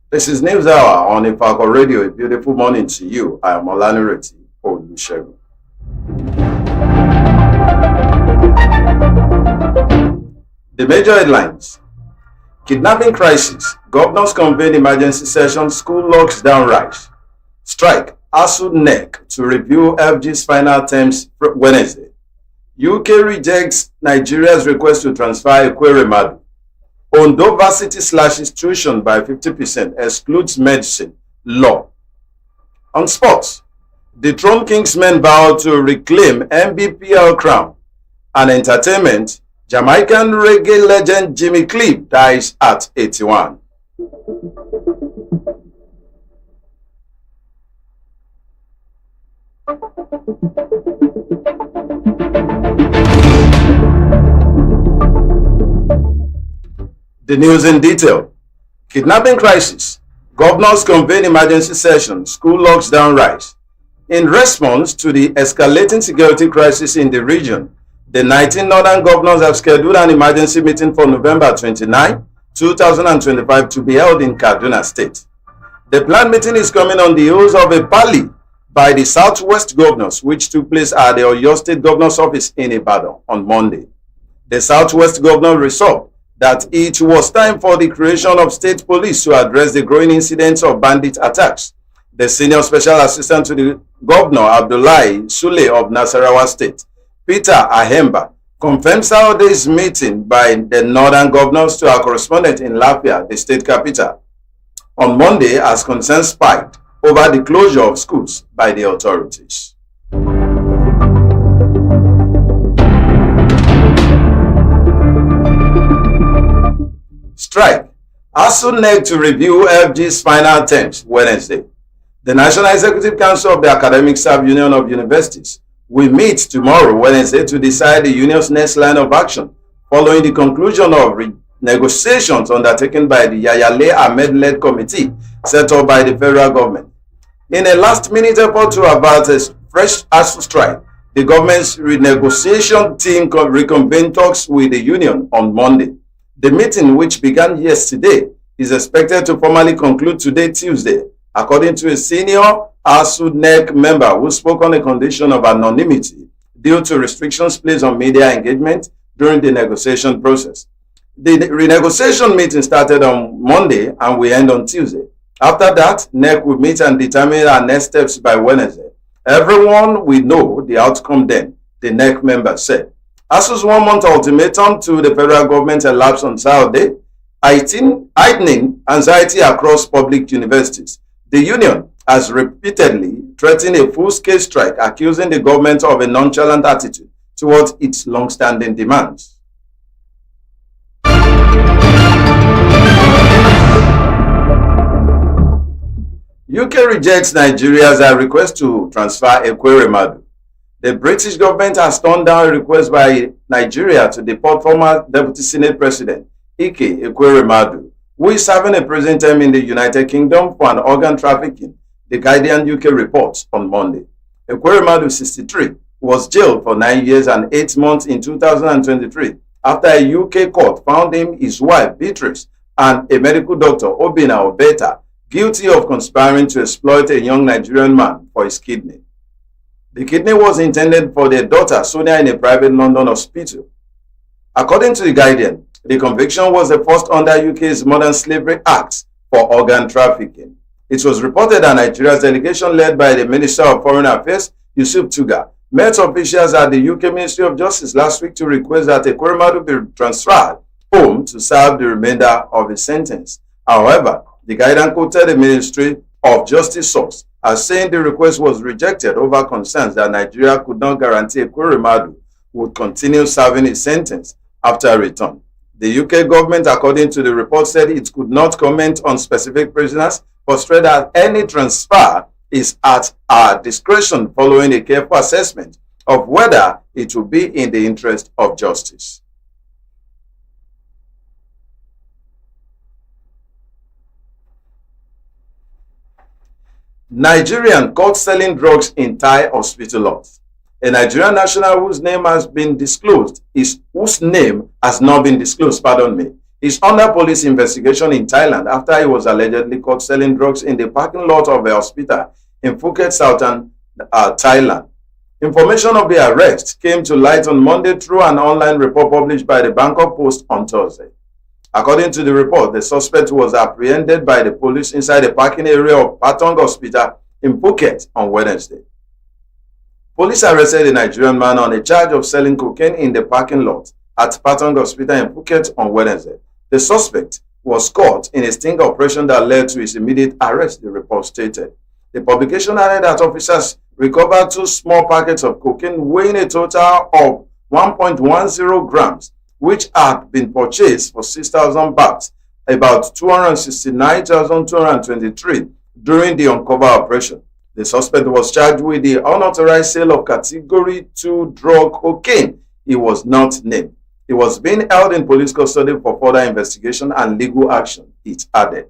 This is News Hour on Ifako Radio. A beautiful morning to you. I am Olanireti, Olusegun. The major headlines. Kidnapping crisis. Governors convene emergency session. School locks down rise. Strike. ASU NEC to review FG's final terms Wednesday. UK rejects Nigeria's request to transfer Ekweremadu. Ondo Varsity slashes tuition by 50%, excludes medicine, law. On sports, the Throne Kingsmen vow to reclaim NBPL crown. And entertainment, Jamaican reggae legend Jimmy Cliff dies at 81. The news in detail. Kidnapping crisis. Governors convene emergency session. School locks down rise. In response to the escalating security crisis in the region, the 19 northern governors have scheduled an emergency meeting for November 29, 2025 to be held in Kaduna State. The planned meeting is coming on the heels of a rally by the Southwest governors, which took place at the Oyo State Governor's office in Ibadan on Monday. The Southwest governor resolved that it was time for the creation of state police to address the growing incidents of bandit attacks. The senior special assistant to the governor, Abdullahi Sule of Nasarawa State, Peter Ahemba, confirmed Saturday's meeting by the northern governors to our correspondent in Lafia, the state capital, on Monday as concerns spiked over the closure of schools by the authorities. Strike. ASU NEC to review FG's final terms Wednesday. The National Executive Council of the Academic Staff Union of Universities will meet tomorrow, Wednesday, to decide the union's next line of action following the conclusion of negotiations undertaken by the Yayale Ahmed-led committee set up by the federal government. In a last-minute effort to avert a fresh ASU strike, the government's renegotiation team reconvened talks with the union on Monday. The meeting, which began yesterday, is expected to formally conclude today, Tuesday, according to a senior ASU NEC member who spoke on the condition of anonymity due to restrictions placed on media engagement during the negotiation process. The renegotiation meeting started on Monday and will end on Tuesday. After that, NEC will meet and determine our next steps by Wednesday. Everyone will know the outcome then, the NEC member said. ASU's one-month ultimatum to the federal government elapsed on Saturday, heightening anxiety across public universities. The union has repeatedly threatened a full-scale strike, accusing the government of a nonchalant attitude towards its long-standing demands. UK rejects Nigeria's request to transfer Ekweremadu. The British government has turned down a request by Nigeria to deport former Deputy Senate President Ike Ekweremadu, who is serving a prison term in the United Kingdom for an organ trafficking, the Guardian UK reports on Monday. Ekweremadu, 63, was jailed for 9 years and 8 months in 2023 after a UK court found him, his wife Beatrice, and a medical doctor, Obina Obeta, guilty of conspiring to exploit a young Nigerian man for his kidney. The kidney was intended for their daughter Sonia in a private London hospital. According to the Guardian, the conviction was the first under UK's Modern Slavery Act for organ trafficking. It was reported that Nigeria's delegation led by the Minister of Foreign Affairs, Yusuf Tuga, met officials at the UK Ministry of Justice last week to request that Ekweremadu be transferred home to serve the remainder of his sentence. However, the Guardian quoted the Ministry of Justice source as saying the request was rejected over concerns that Nigeria could not guarantee Ekweremadu would continue serving his sentence after return. The UK government, according to the report, said it could not comment on specific prisoners, but stressed that any transfer is at our discretion following a careful assessment of whether it will be in the interest of justice. Nigerian caught selling drugs in Thai hospital lot. A Nigerian national whose name has not been disclosed, is under police investigation in Thailand after he was allegedly caught selling drugs in the parking lot of a hospital in Phuket, southern Thailand. Information of the arrest came to light on Monday through an online report published by the Bangkok Post on Thursday. According to the report, the suspect was apprehended by the police inside the parking area of Patong Hospital in Phuket on Wednesday. Police arrested a Nigerian man on a charge of selling cocaine in the parking lot at Patong Hospital in Phuket on Wednesday. The suspect was caught in a sting operation that led to his immediate arrest, the report stated. The publication added that officers recovered 2 small packets of cocaine weighing a total of 1.10 grams, which had been purchased for 6,000 bahts, about 269,223, during the uncover operation. The suspect was charged with the unauthorized sale of Category 2 drug cocaine. He was not named. He was being held in police custody for further investigation and legal action, it added.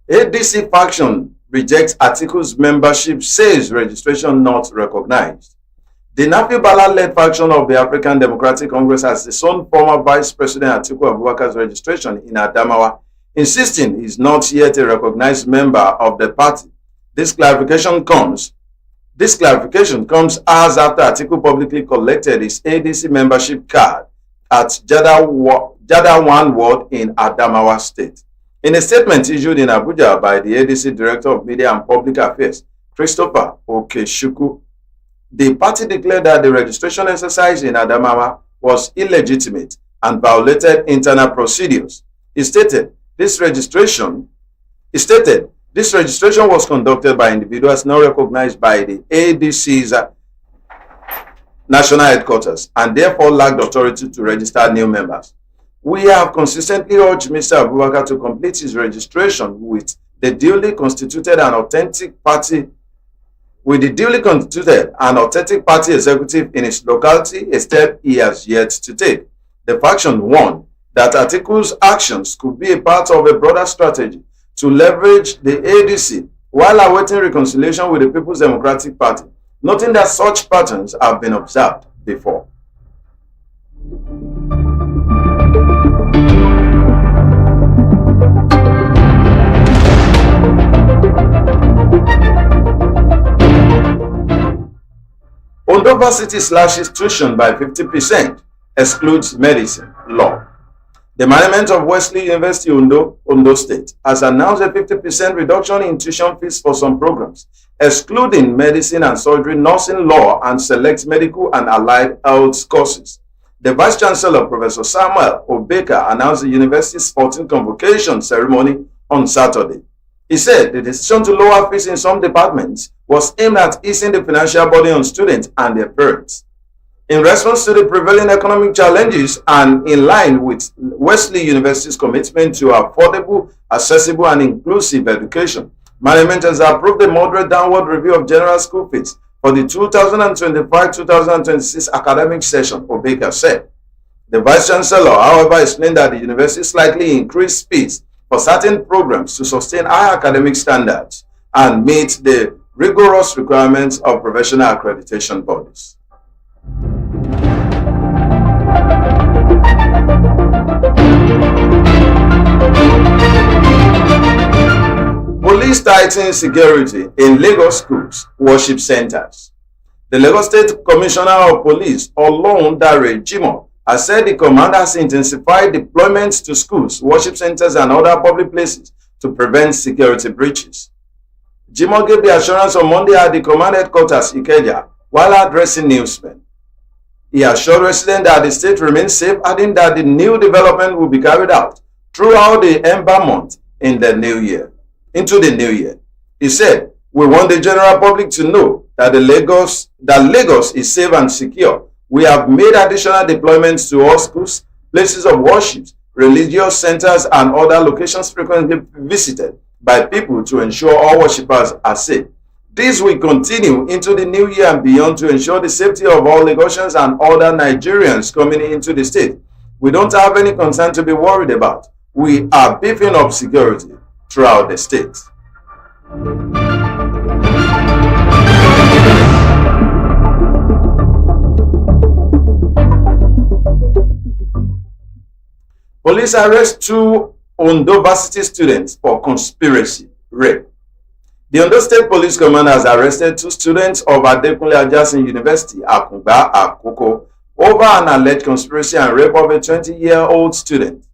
ADC faction rejects Atiku's membership, says registration not recognized. The Nafi Bala-led faction of the African Democratic Congress has disowned former Vice President Atiku Abubakar's registration in Adamawa, insisting he is not yet a recognized member of the party. This clarification comes as after Atiku publicly collected his ADC membership card at Jada 1 ward in Adamawa State. In a statement issued in Abuja by the ADC Director of Media and Public Affairs, Christopher Okechukwu, the party declared that the registration exercise in Adamawa was illegitimate and violated internal procedures. He stated this registration was conducted by individuals not recognized by the ADC's national headquarters and therefore lacked authority to register new members. We have consistently urged Mr. Abubakar to complete his registration with the duly constituted and authentic party executive in his locality, a step he has yet to take. The faction warned that Atiku's actions could be a part of a broader strategy to leverage the ADC while awaiting reconciliation with the People's Democratic Party, noting that such patterns have been observed before. Ondo Varsity slashes tuition by 50%, excludes medicine, law. The management of Wesley University Ondo State has announced a 50% reduction in tuition fees for some programs, excluding medicine and surgery, nursing, law, and select medical and allied health courses. The Vice Chancellor, Professor Samuel Obeka, announced the university's 14th convocation ceremony on Saturday. He said the decision to lower fees in some departments was aimed at easing the financial burden on students and their parents. In response to the prevailing economic challenges and in line with Wesley University's commitment to affordable, accessible, and inclusive education, management has approved a moderate downward review of general school fees for the 2025-2026 academic session, Obeka said. The Vice Chancellor, however, explained that the university slightly increased fees for certain programs to sustain high academic standards and meet the rigorous requirements of professional accreditation bodies. Police tightens security in Lagos schools, worship centers. The Lagos State Commissioner of Police, Olanireti Jimoh, has said the command has intensified deployments to schools, worship centers, and other public places to prevent security breaches. Jimoh gave the assurance on Monday at the command headquarters, Ikeja, while addressing newsmen. He assured residents that the state remains safe, adding that the new development will be carried out throughout the Ember month in the new year. into the new year. He said, "We want the general public to know that Lagos is safe and secure. We have made additional deployments to all schools, places of worship, religious centers, and other locations frequently visited by people to ensure all worshippers are safe. This will continue into the new year and beyond to ensure the safety of all Lagosians and other Nigerians coming into the state. We don't have any concern to be worried about. We are beefing up security throughout the state." Police arrest 2 Ondo Varsity students for conspiracy rape. The Ondo State Police Command has arrested 2 students of Adekunle Ajasin University, Akungba, Akoko, over an alleged conspiracy and rape of a 20-year-old student.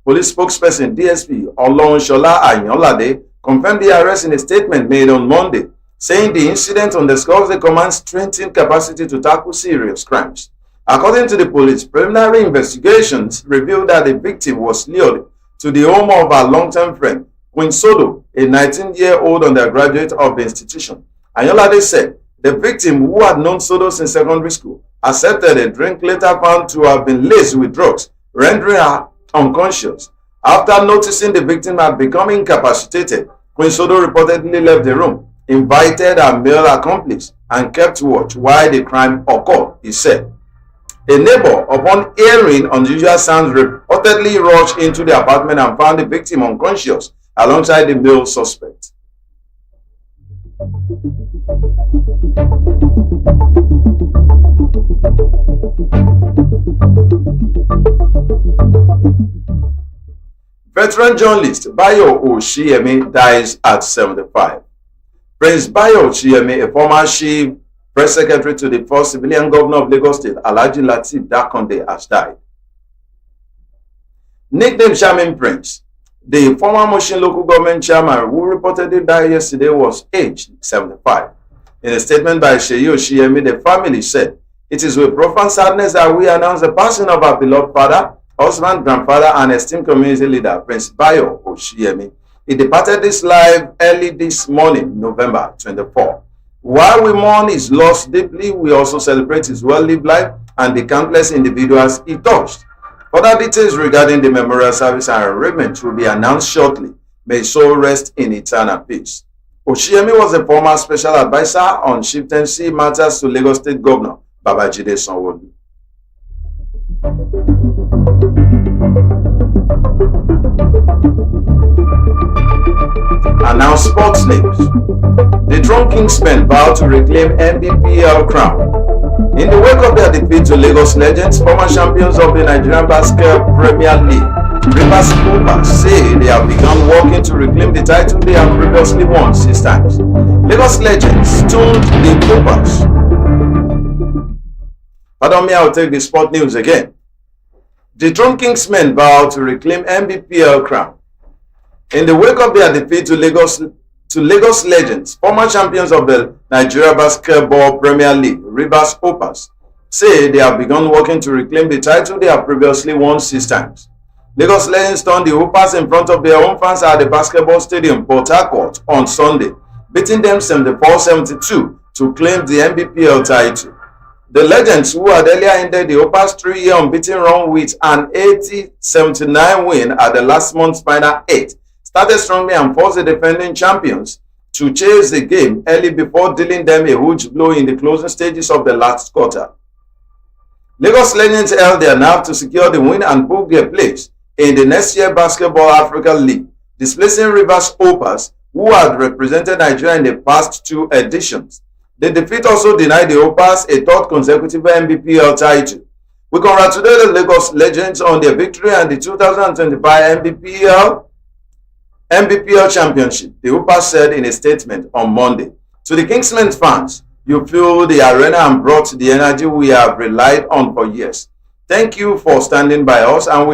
Police spokesperson DSP Olusegun Ayanlade confirmed the arrest in a statement made on Monday, saying the incident underscores the command's strengthened capacity to tackle serious crimes. According to the police, preliminary investigations revealed that the victim was lured to the home of her long-term friend, Queen Sodo, a 19-year-old undergraduate of the institution. Ayanlade said the victim, who had known Sodo since secondary school, accepted a drink later found to have been laced with drugs, rendering her unconscious. After noticing the victim had become incapacitated, Queen Sodo reportedly left the room, invited her male accomplice, and kept watch while the crime occurred, he said. A neighbor, upon hearing unusual sounds, reportedly rushed into the apartment and found the victim unconscious alongside the male suspect. Veteran journalist Bayo Oshiyemi dies at 75. Prince Bayo Oshiyemi, a former chief press secretary to the first civilian governor of Lagos State, Alhaji Lateef Dakonde, has died. Nicknamed Charming Prince, the former Mushin local government chairman who reportedly died yesterday was aged 75. In a statement by Seyi Oshiyemi, the family said, "It is with profound sadness that we announce the passing of our beloved father, husband, grandfather, and esteemed community leader, Prince Bayo Oshiyemi. He departed this life early this morning, November 24. While we mourn his loss deeply, we also celebrate his well-lived life and the countless individuals he touched. Further details regarding the memorial service and arrangement will be announced shortly. May his soul rest in eternal peace." Oshiyemi was a former special advisor on chieftaincy matters to Lagos State Governor Babajide Sanwo-Olu. And now sports news. The Drone Kingsmen vow to reclaim NBPL crown. In the wake of their defeat to Lagos Legends, former champions of the Nigerian Basketball Premier League, Rivers Coopers, say they have begun working to reclaim the title they have previously won 6 times. Lagos Legends stoned the Coopers. Pardon me, I'll take the sport news again. The Drone Kingsmen vow to reclaim NBPL crown. In the wake of their defeat to Lagos Legends, former champions of the Nigeria Basketball Premier League, Rivers Hoopers, say they have begun working to reclaim the title they have previously won 6 times. Lagos Legends turned the Hoopers in front of their home fans at the basketball stadium Port Harcourt on Sunday, beating them 74-72 to claim the NBPL title. The Legends, who had earlier ended the Hoopers' 3-year unbeaten run with an 80-79 win at the last month's Final 8, started strongly and forced the defending champions to chase the game early before dealing them a huge blow in the closing stages of the last quarter. Lagos Legends held their nerve to secure the win and book their place in the next year Basketball Africa League, displacing Rivers Hoopers, who had represented Nigeria in the past 2 editions. The defeat also denied the Hoopers a 3rd consecutive NBPL title. We congratulate the Lagos Legends on their victory and the 2025 NBPL Championship, the Hoopers said in a statement on Monday. To the Kingsmen fans, you filled the arena and brought the energy we have relied on for years. Thank you for standing by us and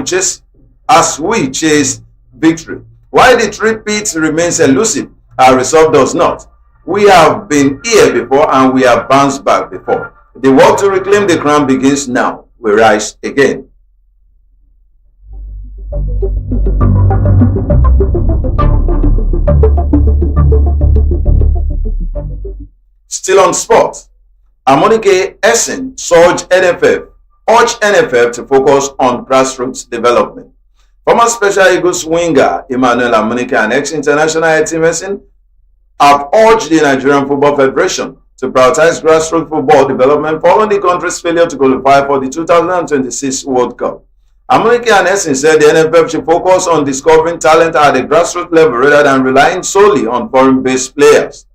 as we chase victory. While the three-peat remains elusive, our resolve does not. We have been here before and we have bounced back before. The work to reclaim the crown begins now. We rise again. Still on sport, Amonike Essen urged NFF to focus on grassroots development. Former Special Eagles winger Emmanuel Amonike and ex-international team Essen have urged the Nigerian Football Federation to prioritize grassroots football development following the country's failure to qualify for the 2026 World Cup. Amonike and Essen said the NFF should focus on discovering talent at the grassroots level rather than relying solely on foreign-based players.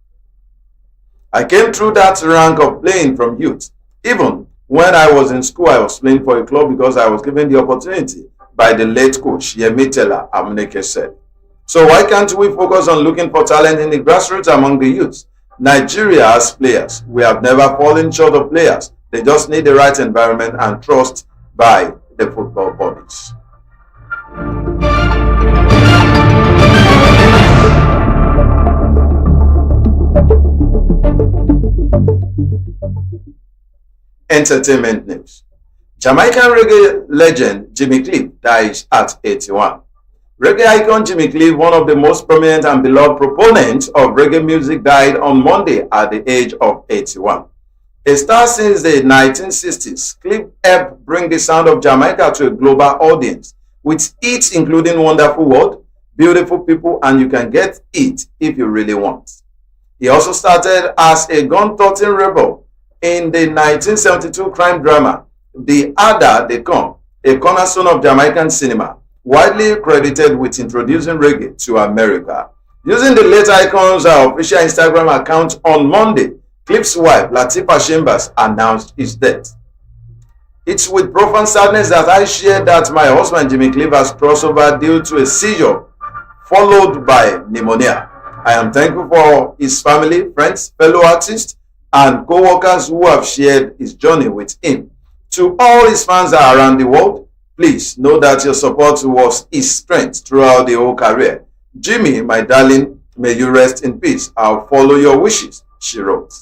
I came through that rank of playing from youth. Even when I was in school, I was playing for a club because I was given the opportunity by the late coach, Yemi Tella, Amonike said. So why can't we focus on looking for talent in the grassroots among the youth? Nigeria has players. We have never fallen short of players. They just need the right environment and trust by the football bodies. Entertainment news. Jamaican reggae legend Jimmy Cliff dies at 81. Reggae icon Jimmy Cliff, one of the most prominent and beloved proponents of reggae music, died on Monday at the age of 81. A star since the 1960s, Cliff helped bring the sound of Jamaica to a global audience, with hits including Wonderful World, Beautiful People, and You Can Get It If You Really Want. He also started as a gun-toting rebel in the 1972 crime drama The Ada They Come, a cornerstone of Jamaican cinema, widely credited with introducing reggae to America. Using the late icon's official Instagram account on Monday, Cliff's wife, Latifah Chambers, announced his death. It's with profound sadness that I share that my husband Jimmy Cliff has crossed over due to a seizure followed by pneumonia. I am thankful for his family, friends, fellow artists, and co-workers who have shared his journey with him. To all his fans around the world, please know that your support was his strength throughout the whole career. Jimmy, my darling, may you rest in peace. I'll follow your wishes, she wrote.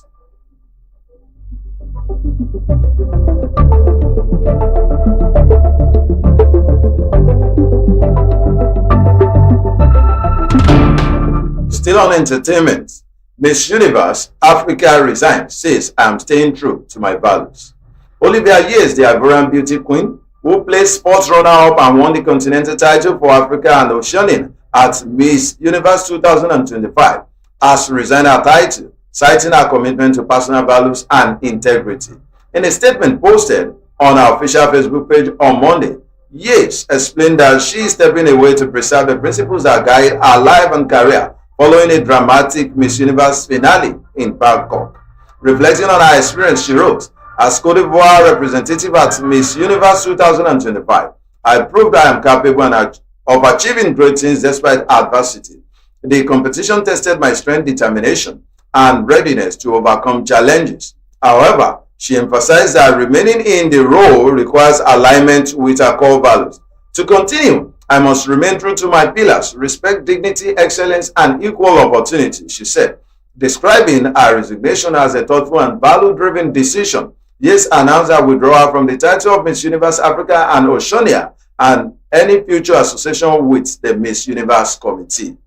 Still on entertainment, Miss Universe Africa resigns, says I'm staying true to my values. Olivia Years, the Ivorian beauty queen, who placed sports runner-up and won the continental title for Africa and Oceania at Miss Universe 2025, has resigned her title, citing her commitment to personal values and integrity. In a statement posted on her official Facebook page on Monday, Years explained that she is stepping away to preserve the principles that guide her life and career following a dramatic Miss Universe finale in Bangkok. Reflecting on her experience, she wrote, as Cote d'Ivoire representative at Miss Universe 2025, I proved I am capable of achieving great things despite adversity. The competition tested my strength, determination, and readiness to overcome challenges. However, she emphasized that remaining in the role requires alignment with her core values. To continue, I must remain true to my pillars, respect, dignity, excellence, and equal opportunity, she said. Describing her resignation as a thoughtful and value-driven decision, Yes announced her withdrawal from the title of Miss Universe Africa and Oceania and any future association with the Miss Universe Committee.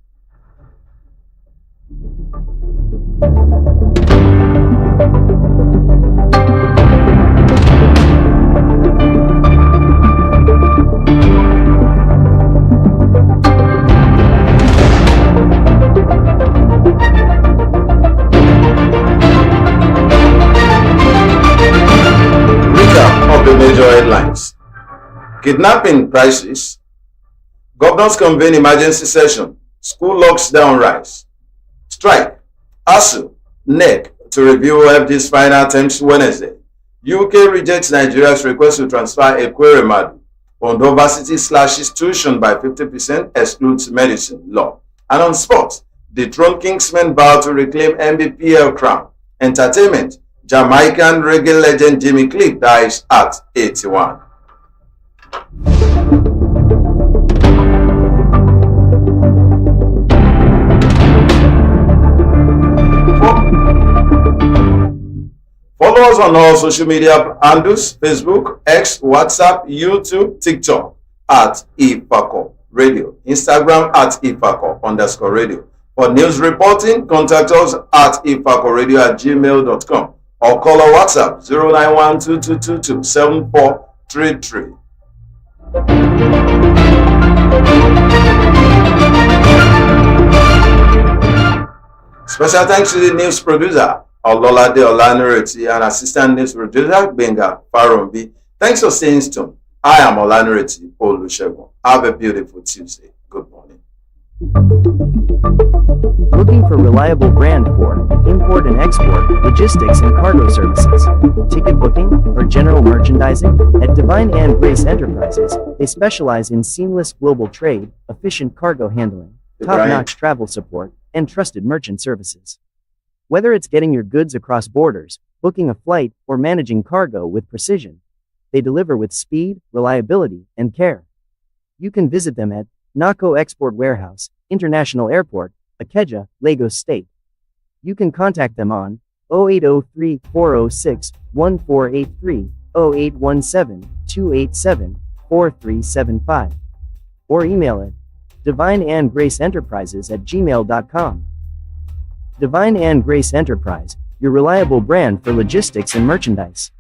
The major headlines. Kidnapping crisis. Governors convene emergency session. School locks down rise. Strike. ASU, NEC to review FG's final terms Wednesday. UK rejects Nigeria's request to transfer Ekweremadu. Ondo Varsity slashes tuition by 50%, excludes medicine law. And on sports, the Throne Kingsmen vow to reclaim NBPL crown. Entertainment. Jamaican reggae legend Jimmy Cliff dies at 81. Follow us on all social media handles: Facebook, X, WhatsApp, YouTube, TikTok at Ifako Radio, Instagram at Ifako_radio. For news reporting, contact us at ifakoradio@gmail.com or call or WhatsApp 09122227433. Special thanks to the news producer, Olanireti, and assistant news producer, Benga Farombi. Thanks for staying tuned. I am Olanireti Olusegun. Have a beautiful Tuesday. Good morning. Looking for reliable brand for import and export, logistics and cargo services, ticket booking, or general merchandising? At Divine and Grace Enterprises, they specialize in seamless global trade, efficient cargo handling, top-notch travel support, and trusted merchant services. Whether it's getting your goods across borders, booking a flight, or managing cargo with precision, they deliver with speed, reliability, and care. You can visit them at Nako Export Warehouse, International Airport, Ikeja, Lagos State. You can contact them on 0803-406-1483, 0817-287-4375, or email it divineandgraceenterprises@gmail.com. Divine and Grace Enterprise, your reliable brand for logistics and merchandise.